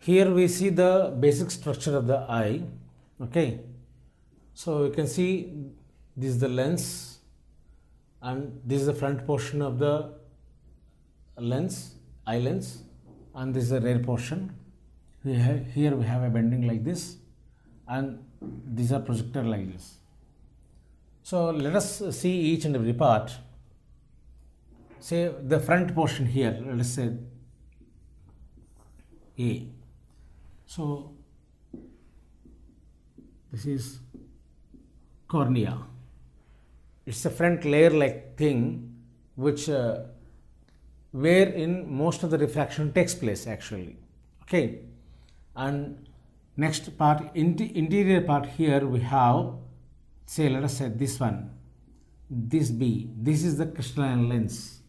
Here we see the basic structure of the eye. Okay, so you can see this is the lens, and this is the front portion of the lens, eye lens, and this is the rear portion. Here we have a bending like this, and these are projected like this. So let us see each and every part. Say the front portion here, let us say A. So this is cornea. It's a front layer like thing which wherein most of the refraction takes place actually. Okay, and next part, interior part, here we have, say let us say this one, this B, this is the crystalline lens.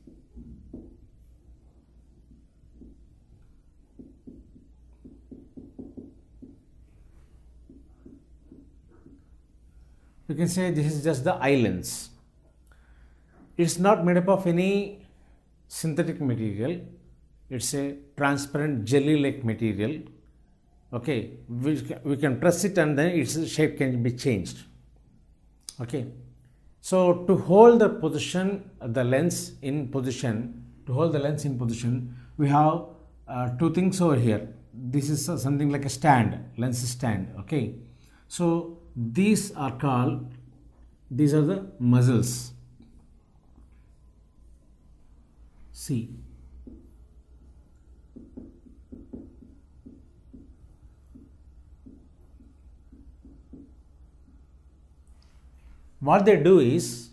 You can say this is just the eye lens. It's not made up of any synthetic material. It's a transparent jelly-like material. Okay, we can press it and then its shape can be changed. Okay, so to hold the position, the lens in position, we have two things over here. This is something like a stand, lens stand. Okay, so these are the muscles. See, what they do is,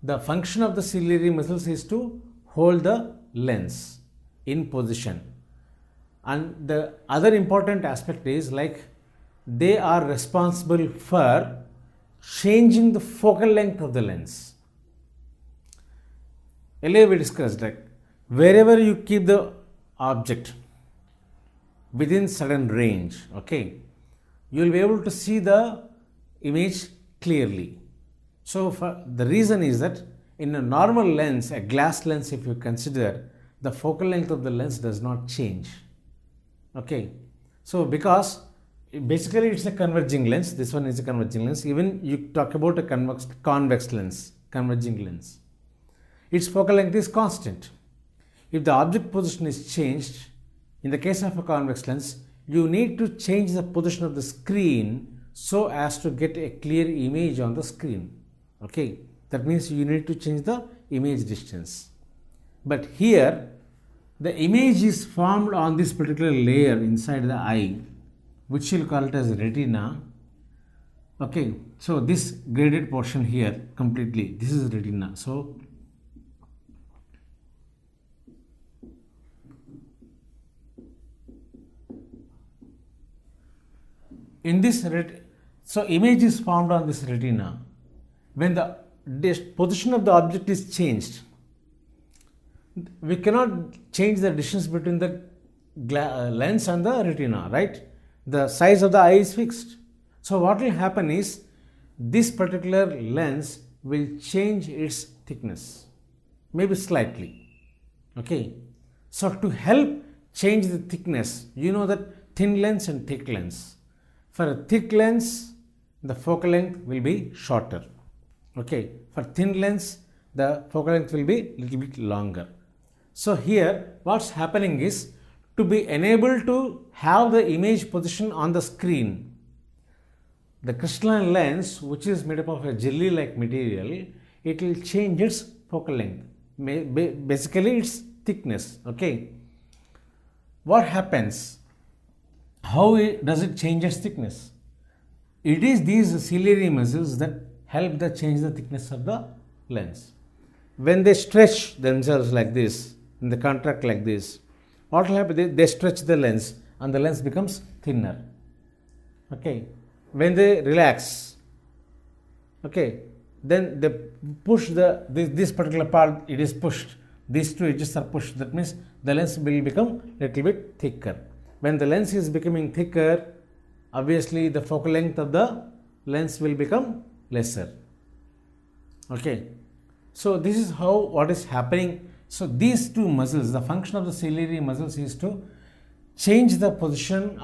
the function of the ciliary muscles is to hold the lens in position, and the other important aspect is like they are responsible for changing the focal length of the lens. Earlier we discussed like wherever you keep the object within certain range, okay, you will be able to see the image clearly. So the reason is that in a normal lens, a glass lens, if you consider, the focal length of the lens does not change. Okay, so because basically it's a converging lens, this one is a converging lens. Even you talk about a convex lens, converging lens, its focal length is constant. If the object position is changed, in the case of a convex lens, you need to change the position of the screen so as to get a clear image on the screen. Okay, that means you need to change the image distance. But here the image is formed on this particular layer inside the eye, which we'll call it as retina. Okay, so this graded portion here completely, this is retina. So in this image is formed on this retina. When the position of the object is changed, we cannot change the distance between the lens and the retina, right? The size of the eye is fixed. So what will happen is, this particular lens will change its thickness, maybe slightly. Okay, so to help change the thickness, you know that thin lens and thick lens. For a thick lens, the focal length will be shorter. Okay, for thin lens, the focal length will be a little bit longer. So here what's happening is, to be enabled to have the image position on the screen, the crystalline lens, which is made up of a jelly-like material, it will change its focal length, basically its thickness. Okay, what happens? How does it change its thickness? It is these ciliary muscles that help to change the thickness of the lens. When they stretch themselves like this, and they contract like this, what will happen? They stretch the lens and the lens becomes thinner. Okay, when they relax, okay, then they push this particular part, it is pushed, these two edges are pushed, that means the lens will become little bit thicker. When the lens is becoming thicker, obviously the focal length of the lens will become lesser. Okay, so this is what is happening. So these two muscles, the function of the ciliary muscles is to change the position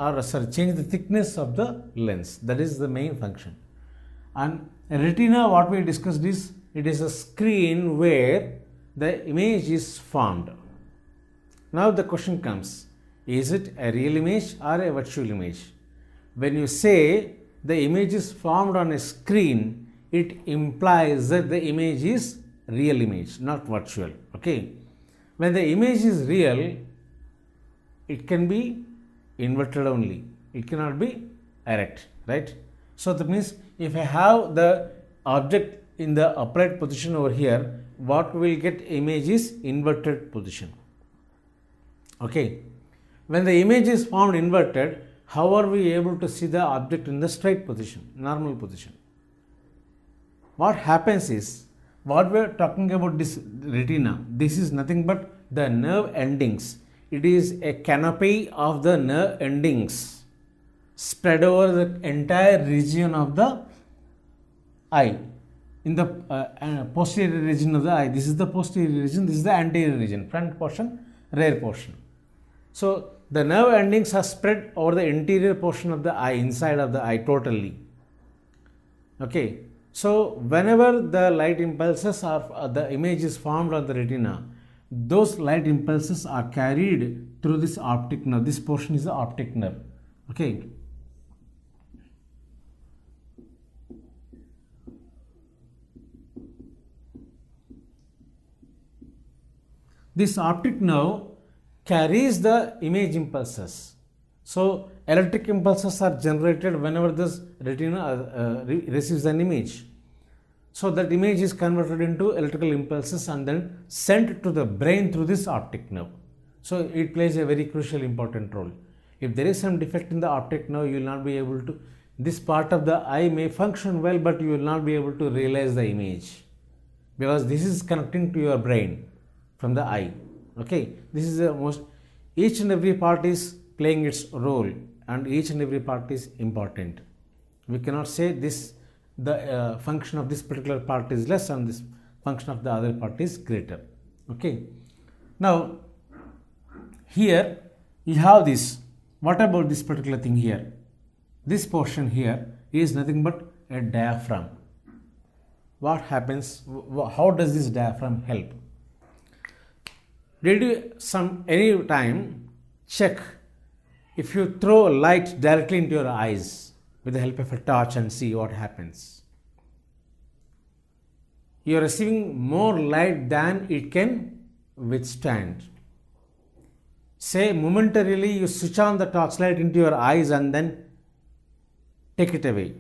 change the thickness of the lens. That is the main function. And retina, what we discussed is, it is a screen where the image is formed. Now the question comes, is it a real image or a virtual image? When you say the image is formed on a screen, it implies that the image is real image, not virtual. Okay. When the image is real, it can be inverted only. It cannot be erect, right? So that means if I have the object in the upright position over here, what we will get image is inverted position. Okay. When the image is formed inverted, how are we able to see the object in the straight position, normal position? What happens is, what we are talking about this retina, this is nothing but the nerve endings. It is a canopy of the nerve endings spread over the entire region of the eye. In the posterior region of the eye, this is the posterior region, this is the anterior region, front portion, rear portion. So the nerve endings are spread over the interior portion of the eye, inside of the eye totally. Okay. So whenever the light impulses are the image is formed on the retina, those light impulses are carried through this optic nerve. This portion is the optic nerve. Okay. This optic nerve carries the image impulses. So electric impulses are generated whenever this retina receives an image. So that image is converted into electrical impulses and then sent to the brain through this optic nerve. So it plays a very crucial important role. If there is some defect in the optic nerve, you will not be able to, this part of the eye may function well, but you will not be able to realize the image, because this is connecting to your brain from the eye. Okay, this is the most, each and every part is playing its role and each and every part is important. We cannot say this, the function of this particular part is less and this function of the other part is greater. Okay. Now here you have this. What about this particular thing here? This portion here is nothing but a diaphragm. What happens? How does this diaphragm help? Did you any time check if you throw light directly into your eyes with the help of a torch and see what happens? You are receiving more light than it can withstand. Say momentarily you switch on the torchlight into your eyes and then take it away.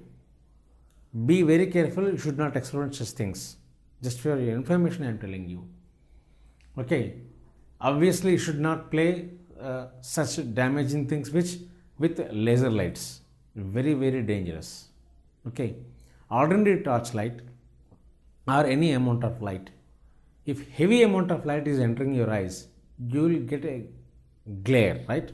Be very careful, you should not experiment such things. Just for your information I am telling you. Okay. Obviously you should not play such damaging things with laser lights. Very, very dangerous. Okay. Ordinary torchlight or any amount of light. If heavy amount of light is entering your eyes, you will get a glare, right?